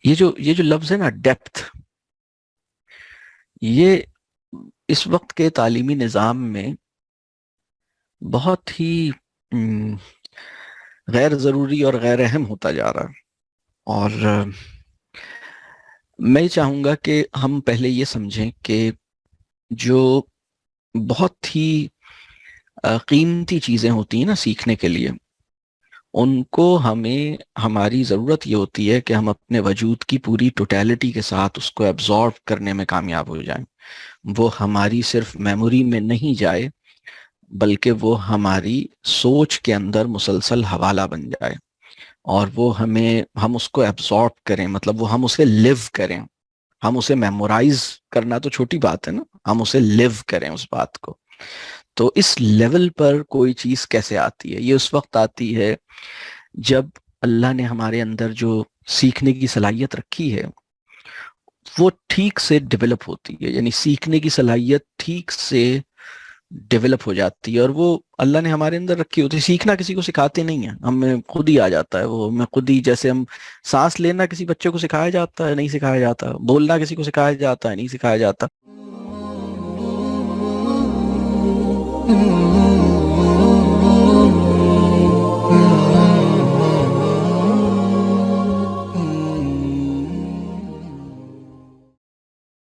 یہ جو لفظ ہے نا ڈیپتھ، یہ اس وقت کے تعلیمی نظام میں بہت ہی غیر ضروری اور غیر اہم ہوتا جا رہا ہے. اور میں چاہوں گا کہ ہم پہلے یہ سمجھیں کہ جو بہت ہی قیمتی چیزیں ہوتی ہیں نا سیکھنے کے لیے، ان کو ہماری ضرورت یہ ہوتی ہے کہ ہم اپنے وجود کی پوری ٹوٹیلٹی کے ساتھ اس کو ایبزارب کرنے میں کامیاب ہو جائیں. وہ ہماری صرف میموری میں نہیں جائے، بلکہ وہ ہماری سوچ کے اندر مسلسل حوالہ بن جائے، اور ہم اس کو ایبزارب کریں، مطلب ہم اسے لیو کریں. ہم اسے میمورائز کرنا تو چھوٹی بات ہے نا، ہم اسے لیو کریں اس بات کو. تو اس لیول پر کوئی چیز کیسے آتی ہے؟ یہ اس وقت آتی ہے جب اللہ نے ہمارے اندر جو سیکھنے کی صلاحیت رکھی ہے وہ ٹھیک سے ڈیولپ ہوتی ہے. یعنی سیکھنے کی صلاحیت ٹھیک سے ڈیولپ ہو جاتی ہے، اور وہ اللہ نے ہمارے اندر رکھی ہوتی ہے. سیکھنا کسی کو سکھاتے نہیں ہیں، ہمیں خود ہی آ جاتا ہے. وہ ہمیں خود ہی، جیسے ہم سانس لینا کسی بچے کو سکھایا جاتا ہے؟ نہیں سکھایا جاتا. بولنا کسی کو سکھایا جاتا ہے؟ نہیں سکھایا جاتا.